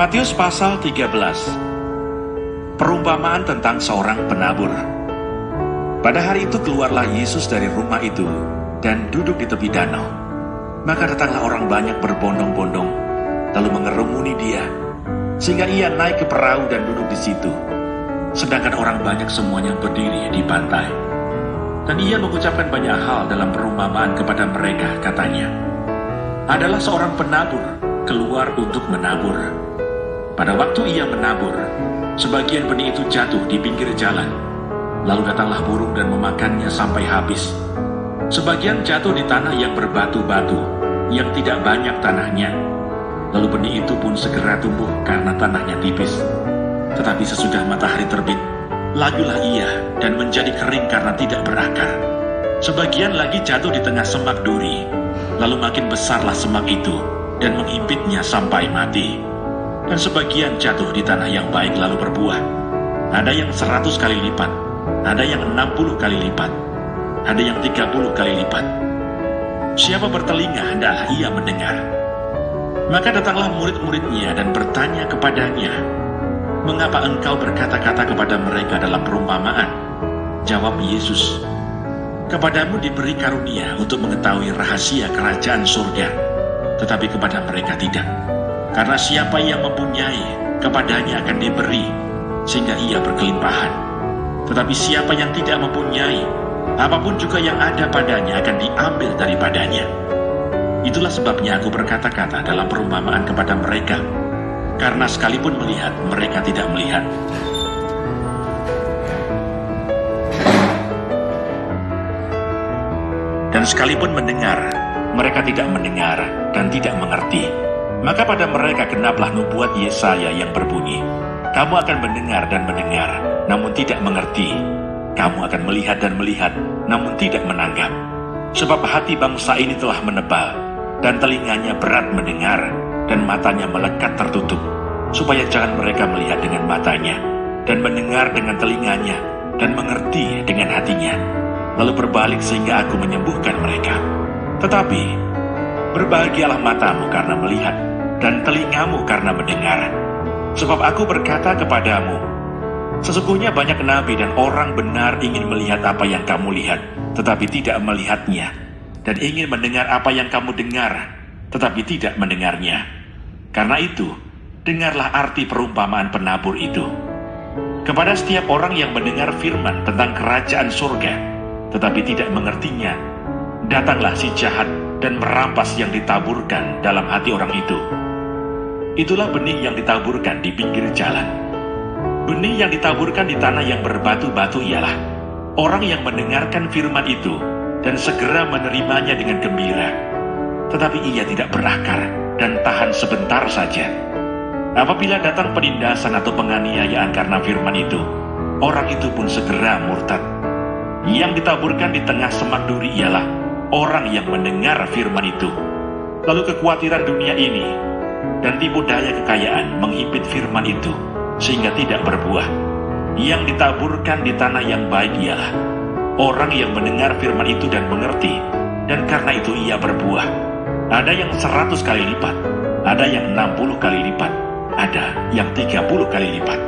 Matius pasal 13. Perumpamaan tentang seorang penabur. Pada hari itu keluarlah Yesus dari rumah itu dan duduk di tepi danau. Maka datanglah orang banyak berbondong-bondong, lalu mengerumuni dia, sehingga ia naik ke perahu dan duduk di situ. Sedangkan orang banyak semuanya berdiri di pantai. Dan ia mengucapkan banyak hal dalam perumpamaan kepada mereka, katanya, adalah seorang penabur keluar untuk menabur. Pada waktu ia menabur, sebagian benih itu jatuh di pinggir jalan. Lalu datanglah burung dan memakannya sampai habis. Sebagian jatuh di tanah yang berbatu-batu, yang tidak banyak tanahnya. Lalu benih itu pun segera tumbuh karena tanahnya tipis. Tetapi sesudah matahari terbit, lajulah ia dan menjadi kering karena tidak berakar. Sebagian lagi jatuh di tengah semak duri. Lalu makin besarlah semak itu dan menghimpitnya sampai mati. Dan sebagian jatuh di tanah yang baik lalu berbuah. Ada yang 100 kali lipat, ada yang 60 kali lipat, ada yang 30 kali lipat. Siapa bertelinga hendaklah ia mendengar. Maka datanglah murid-muridnya dan bertanya kepadanya, mengapa engkau berkata-kata kepada mereka dalam perumpamaan? Jawab Yesus, kepadamu diberi karunia untuk mengetahui rahasia kerajaan surga, tetapi kepada mereka tidak. Karena siapa yang mempunyai, kepadanya akan diberi, sehingga ia berkelimpahan. Tetapi siapa yang tidak mempunyai, apapun juga yang ada padanya akan diambil daripadanya. Itulah sebabnya aku berkata-kata dalam perumpamaan kepada mereka, karena sekalipun melihat, mereka tidak melihat. Dan sekalipun mendengar, mereka tidak mendengar dan tidak mengerti. Maka pada mereka genaplah nubuat Yesaya yang berbunyi, kamu akan mendengar dan mendengar, namun tidak mengerti. Kamu akan melihat dan melihat, namun tidak menanggap. Sebab hati bangsa ini telah menebal, dan telinganya berat mendengar, dan matanya melekat tertutup, supaya jangan mereka melihat dengan matanya, dan mendengar dengan telinganya, dan mengerti dengan hatinya, lalu berbalik sehingga aku menyembuhkan mereka. Tetapi berbahagialah matamu karena melihat, dan telingamu karena mendengar. Sebab aku berkata kepadamu, sesungguhnya banyak nabi dan orang benar ingin melihat apa yang kamu lihat, tetapi tidak melihatnya, dan ingin mendengar apa yang kamu dengar, tetapi tidak mendengarnya. Karena itu, dengarlah arti perumpamaan penabur itu. Kepada setiap orang yang mendengar firman tentang kerajaan surga, tetapi tidak mengertinya, datanglah si jahat dan merampas yang ditaburkan dalam hati orang itu. Itulah benih yang ditaburkan di pinggir jalan. Benih yang ditaburkan di tanah yang berbatu-batu ialah orang yang mendengarkan firman itu dan segera menerimanya dengan gembira. Tetapi ia tidak berakar dan tahan sebentar saja. Apabila datang penindasan atau penganiayaan karena firman itu, orang itu pun segera murtad. Yang ditaburkan di tengah semak duri ialah orang yang mendengar firman itu. Lalu kekhawatiran dunia ini dan tipu daya kekayaan menghimpit firman itu, sehingga tidak berbuah. Yang ditaburkan di tanah yang baik ialah orang yang mendengar firman itu dan mengerti, dan karena itu ia berbuah. Ada yang 100 kali lipat, ada yang 60 kali lipat, ada yang 30 kali lipat.